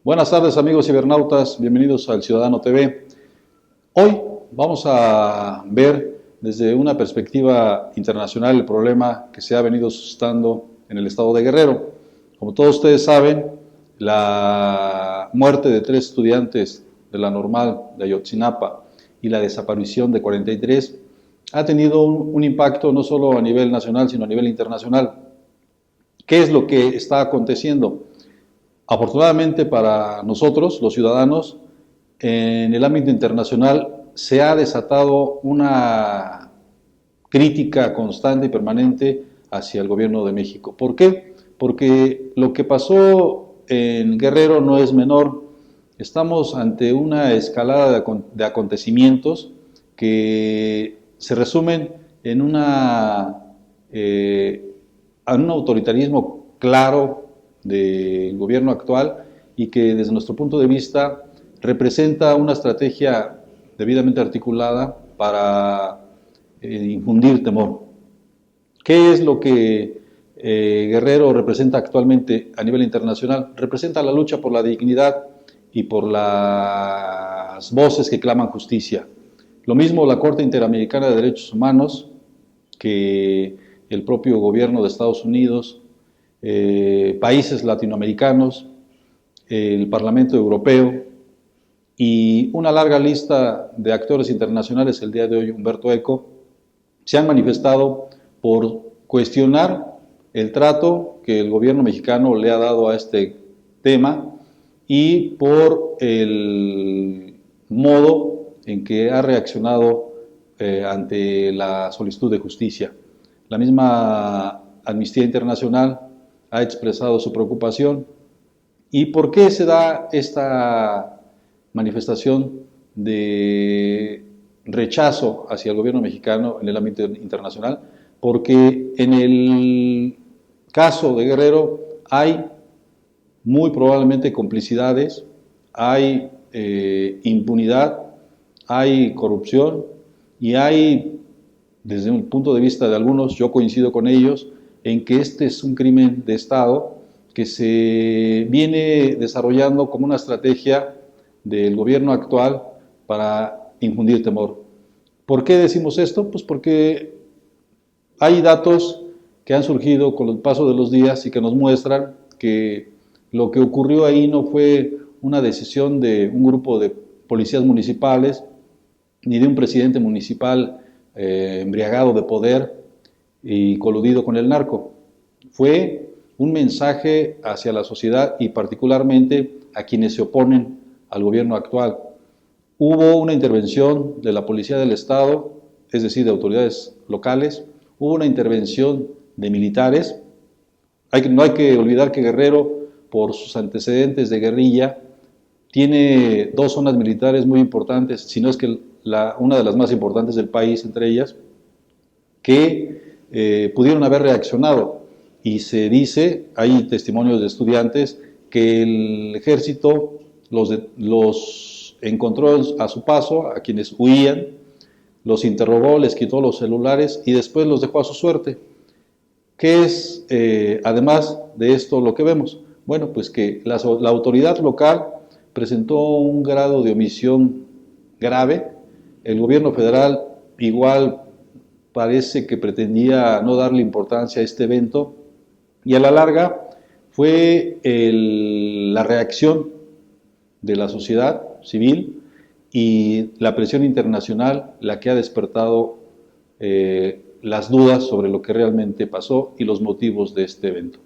Buenas tardes amigos cibernautas, bienvenidos al Ciudadano TV. Hoy vamos a ver desde una perspectiva internacional el problema que se ha venido suscitando en el estado de Guerrero. Como todos ustedes saben, la muerte de 3 estudiantes de la normal de Ayotzinapa y la desaparición de 43 ha tenido un impacto no solo a nivel nacional, sino a nivel internacional. ¿Qué es lo que está aconteciendo? Afortunadamente para nosotros, los ciudadanos, en el ámbito internacional se ha desatado una crítica constante y permanente hacia el gobierno de México. ¿Por qué? Porque lo que pasó en Guerrero no es menor. Estamos ante una escalada de acontecimientos que se resumen en un autoritarismo claro del gobierno actual y que desde nuestro punto de vista representa una estrategia debidamente articulada para infundir temor. ¿Qué es lo que Guerrero representa actualmente a nivel internacional? Representa la lucha por la dignidad y por las voces que claman justicia. Lo mismo la Corte Interamericana de Derechos Humanos, que el propio gobierno de Estados Unidos, países latinoamericanos, el Parlamento Europeo y una larga lista de actores internacionales, el día de hoy Humberto Eco, se han manifestado por cuestionar el trato que el gobierno mexicano le ha dado a este tema y por el modo en que ha reaccionado ante la solicitud de justicia. La misma Amnistía Internacional ha expresado su preocupación. ¿Y por qué se da esta manifestación de rechazo hacia el gobierno mexicano en el ámbito internacional? Porque en el caso de Guerrero hay muy probablemente complicidades, hay impunidad, hay corrupción y hay, desde un punto de vista de algunos, yo coincido con ellos, en que este es un crimen de Estado que se viene desarrollando como una estrategia del gobierno actual para infundir temor. ¿Por qué decimos esto? Pues porque hay datos que han surgido con el paso de los días y que nos muestran que lo que ocurrió ahí no fue una decisión de un grupo de policías municipales ni de un presidente municipal embriagado de poder y coludido con el narco. Fue un mensaje hacia la sociedad y particularmente a quienes se oponen al gobierno actual. Hubo una intervención de la Policía del Estado, es decir, de autoridades locales, hubo una intervención de militares. No hay que olvidar que Guerrero, por sus antecedentes de guerrilla, tiene 2 zonas militares muy importantes, si no es que una de las más importantes del país, entre ellas, que pudieron haber reaccionado. Y se dice, hay testimonios de estudiantes, que el ejército los encontró a su paso, a quienes huían, los interrogó, les quitó los celulares y después los dejó a su suerte. ¿Qué es, además de esto, lo que vemos? Bueno, pues que la autoridad local presentó un grado de omisión grave. El gobierno federal igual parece que pretendía no darle importancia a este evento y a la larga fue la reacción de la sociedad civil y la presión internacional la que ha despertado las dudas sobre lo que realmente pasó y los motivos de este evento.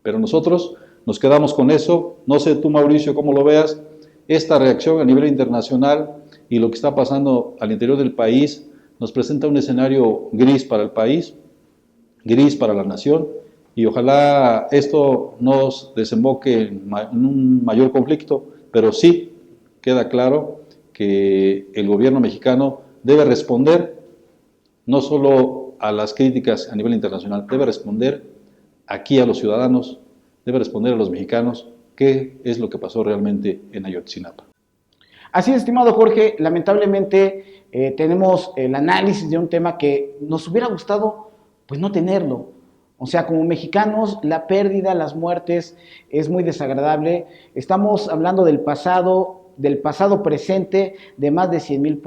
Pero nosotros nos quedamos con eso. No sé tú, Mauricio, cómo lo veas. Esta reacción a nivel internacional y lo que está pasando al interior del país nos presenta un escenario gris para el país, gris para la nación, y ojalá esto nos desemboque en un mayor conflicto, pero sí queda claro que el gobierno mexicano debe responder no solo a las críticas a nivel internacional, debe responder aquí a los ciudadanos, debe responder a los mexicanos qué es lo que pasó realmente en Ayotzinapa. Así es, estimado Jorge, lamentablemente tenemos el análisis de un tema que nos hubiera gustado pues no tenerlo, O sea, como mexicanos, la pérdida, las muertes es muy desagradable. Estamos hablando del pasado presente, de más de 100,000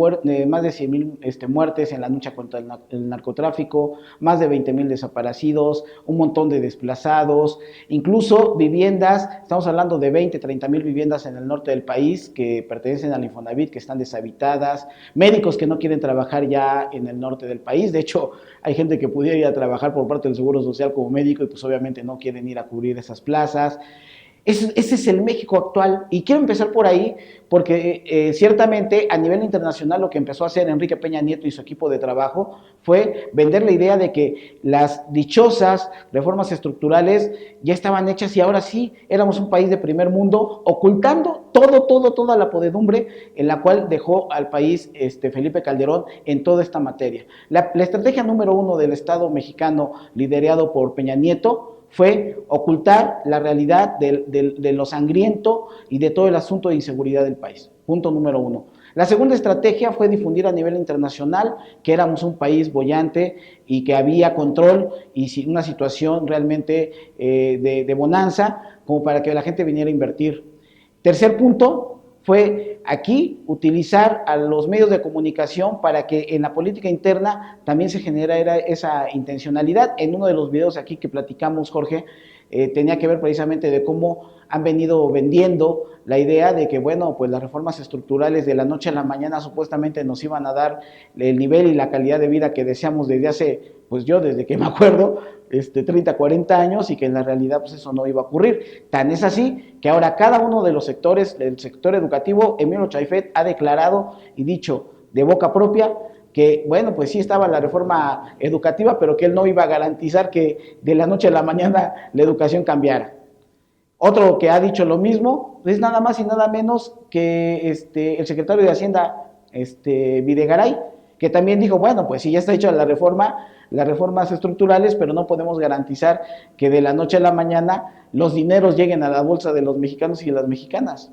muertes en la lucha contra el narcotráfico, más de 20,000 desaparecidos, un montón de desplazados, incluso viviendas, estamos hablando de 20, 30,000 viviendas en el norte del país que pertenecen al Infonavit, que están deshabitadas, médicos que no quieren trabajar ya en el norte del país. De hecho, hay gente que pudiera ir a trabajar por parte del Seguro Social como médico y pues obviamente no quieren ir a cubrir esas plazas. Ese es el México actual, y quiero empezar por ahí porque ciertamente a nivel internacional lo que empezó a hacer Enrique Peña Nieto y su equipo de trabajo fue vender la idea de que las dichosas reformas estructurales ya estaban hechas y ahora sí éramos un país de primer mundo, ocultando toda la podedumbre en la cual dejó al país Felipe Calderón en toda esta materia. La estrategia número 1 del Estado mexicano liderado por Peña Nieto fue ocultar la realidad de lo sangriento y de todo el asunto de inseguridad del país. Punto número 1. La segunda estrategia fue difundir a nivel internacional que éramos un país boyante y que había control y una situación realmente de bonanza como para que la gente viniera a invertir. Tercer punto fue aquí utilizar a los medios de comunicación para que en la política interna también se generara esa intencionalidad. En uno de los videos aquí que platicamos, Jorge, tenía que ver precisamente de cómo han venido vendiendo la idea de que, bueno, pues las reformas estructurales de la noche a la mañana supuestamente nos iban a dar el nivel y la calidad de vida que deseamos desde hace, pues yo desde que me acuerdo, 30, 40 años, y que en la realidad pues eso no iba a ocurrir. Tan es así que ahora cada uno de los sectores, el sector educativo, Emilio Chaifet ha declarado y dicho de boca propia que, bueno, pues sí estaba la reforma educativa, pero que él no iba a garantizar que de la noche a la mañana la educación cambiara. Otro que ha dicho lo mismo es nada más y nada menos que el secretario de Hacienda, Videgaray, que también dijo, bueno, pues sí, ya está hecha la reforma, las reformas estructurales, pero no podemos garantizar que de la noche a la mañana los dineros lleguen a la bolsa de los mexicanos y de las mexicanas.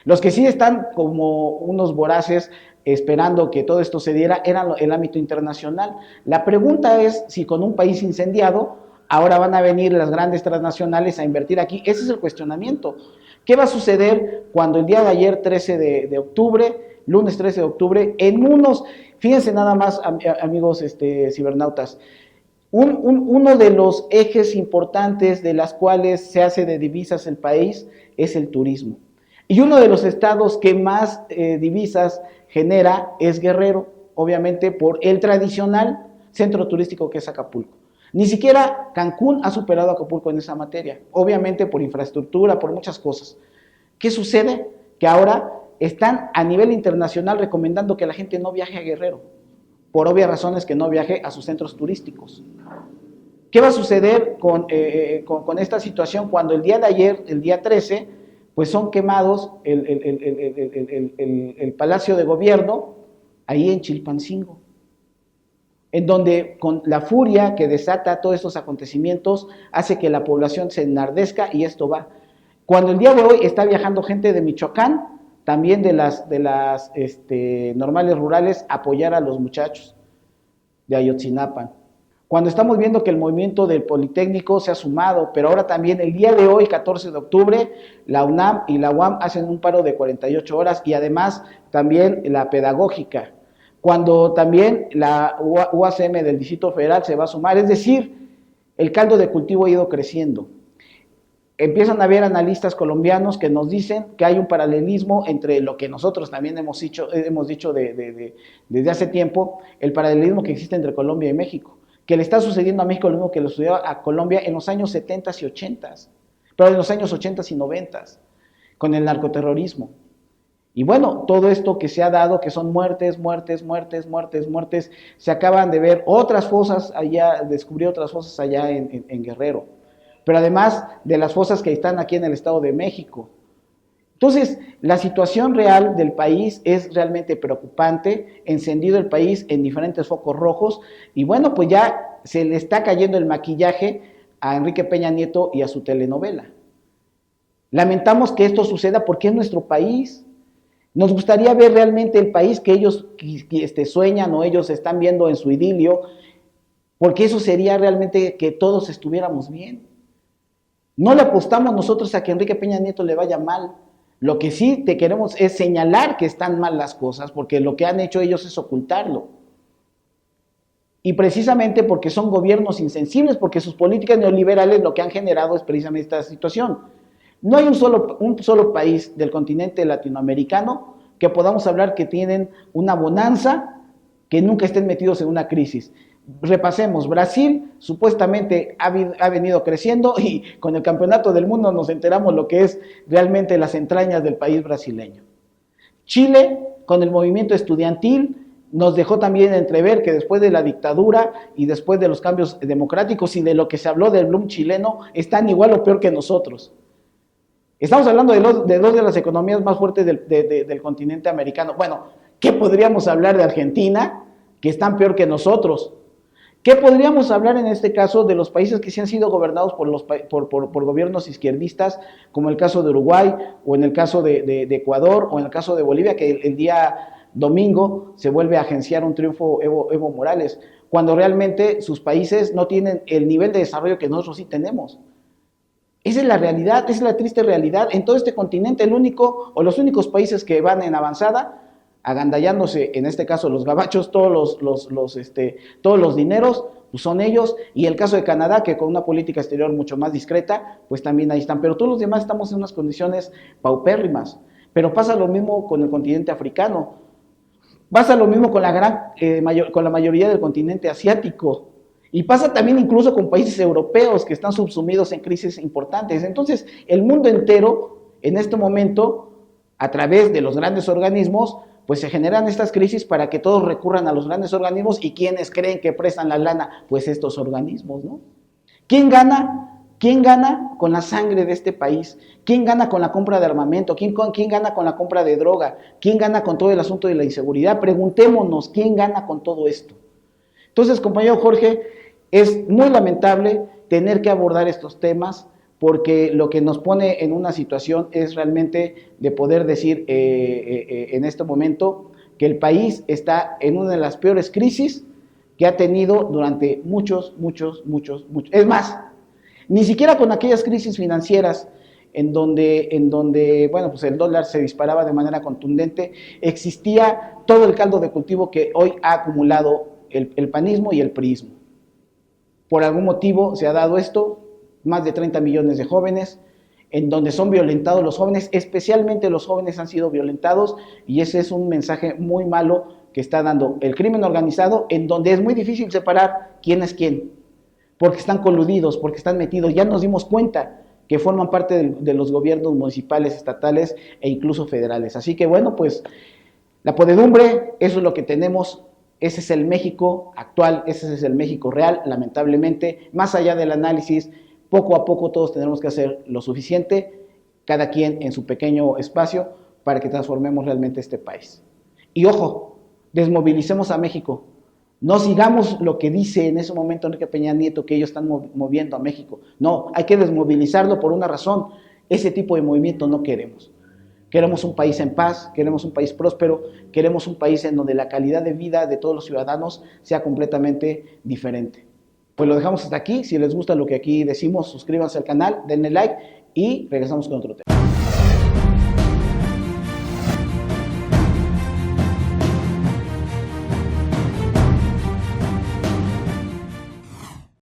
Los que sí están como unos voraces esperando que todo esto se diera era el ámbito internacional. La pregunta es si con un país incendiado ahora van a venir las grandes transnacionales a invertir aquí. Ese es el cuestionamiento. ¿Qué va a suceder cuando el día de ayer, 13 de octubre, lunes 13 de octubre, en unos, fíjense nada más, amigos cibernautas, uno de los ejes importantes de las cuales se hace de divisas el país es el turismo. Y uno de los estados que más divisas genera es Guerrero, obviamente por el tradicional centro turístico que es Acapulco. Ni siquiera Cancún ha superado a Acapulco en esa materia, obviamente por infraestructura, por muchas cosas. ¿Qué sucede? Que ahora están a nivel internacional recomendando que la gente no viaje a Guerrero, por obvias razones que no viaje a sus centros turísticos. ¿Qué va a suceder con esta situación cuando el día de ayer, el día 13, pues son quemados el Palacio de Gobierno ahí en Chilpancingo? En donde con la furia que desata todos estos acontecimientos hace que la población se enardezca y esto va. Cuando el día de hoy está viajando gente de Michoacán, también de las normales rurales, a apoyar a los muchachos de Ayotzinapan. Cuando estamos viendo que el movimiento del Politécnico se ha sumado, pero ahora también el día de hoy, 14 de octubre, la UNAM y la UAM hacen un paro de 48 horas y además también la pedagógica. Cuando también la UACM del Distrito Federal se va a sumar, es decir, el caldo de cultivo ha ido creciendo. Empiezan a haber analistas colombianos que nos dicen que hay un paralelismo entre lo que nosotros también hemos dicho desde hace tiempo, el paralelismo que existe entre Colombia y México, que le está sucediendo a México lo mismo que le sucedió a Colombia en los años 70 y 80, pero en los años 80 y 90, con el narcoterrorismo. Y bueno, todo esto que se ha dado, que son muertes, se acaban de ver otras fosas allá, descubrí otras fosas allá en Guerrero, pero además de las fosas que están aquí en el Estado de México. Entonces, la situación real del país es realmente preocupante, encendido el país en diferentes focos rojos, y bueno, pues ya se le está cayendo el maquillaje a Enrique Peña Nieto y a su telenovela. Lamentamos que esto suceda porque es nuestro país. Nos gustaría ver realmente el país que ellos sueñan o ellos están viendo en su idilio, porque eso sería realmente que todos estuviéramos bien. No le apostamos nosotros a que Enrique Peña Nieto le vaya mal. Lo que sí te queremos es señalar que están mal las cosas, porque lo que han hecho ellos es ocultarlo. Y precisamente porque son gobiernos insensibles, porque sus políticas neoliberales lo que han generado es precisamente esta situación. No hay un solo país del continente latinoamericano que podamos hablar que tienen una bonanza, que nunca estén metidos en una crisis. Repasemos, Brasil supuestamente ha venido creciendo y con el campeonato del mundo nos enteramos lo que es realmente las entrañas del país brasileño. Chile, con el movimiento estudiantil, nos dejó también entrever que después de la dictadura y después de los cambios democráticos y de lo que se habló del boom chileno, están igual o peor que nosotros. Estamos hablando de dos de las economías más fuertes del continente americano. Bueno, ¿qué podríamos hablar de Argentina, que están peor que nosotros? ¿Qué podríamos hablar en este caso de los países que sí han sido gobernados por gobiernos izquierdistas, como el caso de Uruguay, o en el caso de Ecuador, o en el caso de Bolivia, que el día domingo se vuelve a agenciar un triunfo Evo Morales, cuando realmente sus países no tienen el nivel de desarrollo que nosotros sí tenemos? Esa es la realidad, esa es la triste realidad. En todo este continente, el único o los únicos países que van en avanzada, agandallándose, en este caso los gabachos, todos los dineros, pues son ellos, y el caso de Canadá, que con una política exterior mucho más discreta, pues también ahí están, pero todos los demás estamos en unas condiciones paupérrimas. Pero pasa lo mismo con el continente africano, pasa lo mismo con la mayoría del continente asiático, y pasa también incluso con países europeos que están subsumidos en crisis importantes. Entonces, el mundo entero, en este momento, a través de los grandes organismos, pues se generan estas crisis para que todos recurran a los grandes organismos. ¿Y quiénes creen que prestan la lana? Pues estos organismos, ¿no? ¿Quién gana? ¿Quién gana con la sangre de este país? ¿Quién gana con la compra de armamento? ¿Quién gana con la compra de droga? ¿Quién gana con todo el asunto de la inseguridad? Preguntémonos, ¿quién gana con todo esto? Entonces, compañero Jorge, es muy lamentable tener que abordar estos temas, porque lo que nos pone en una situación es realmente de poder decir en este momento que el país está en una de las peores crisis que ha tenido durante muchos. Es más, ni siquiera con aquellas crisis financieras en donde bueno, pues el dólar se disparaba de manera contundente, existía todo el caldo de cultivo que hoy ha acumulado el panismo y el priismo. Por algún motivo se ha dado esto, más de 30 millones de jóvenes, en donde son violentados los jóvenes, especialmente los jóvenes han sido violentados, y ese es un mensaje muy malo que está dando el crimen organizado, en donde es muy difícil separar quién es quién, porque están coludidos, porque están metidos. Ya nos dimos cuenta que forman parte de los gobiernos municipales, estatales e incluso federales. Así que bueno, pues la podredumbre, eso es lo que tenemos. Ese es el México actual, ese es el México real, lamentablemente. Más allá del análisis, poco a poco todos tenemos que hacer lo suficiente, cada quien en su pequeño espacio, para que transformemos realmente este país. Y ojo, desmovilicemos a México. No sigamos lo que dice en ese momento Enrique Peña Nieto, que ellos están moviendo a México. No, hay que desmovilizarlo por una razón. Ese tipo de movimiento no queremos. Queremos un país en paz, queremos un país próspero, queremos un país en donde la calidad de vida de todos los ciudadanos sea completamente diferente. Pues lo dejamos hasta aquí. Si les gusta lo que aquí decimos, suscríbanse al canal, denle like y regresamos con otro tema.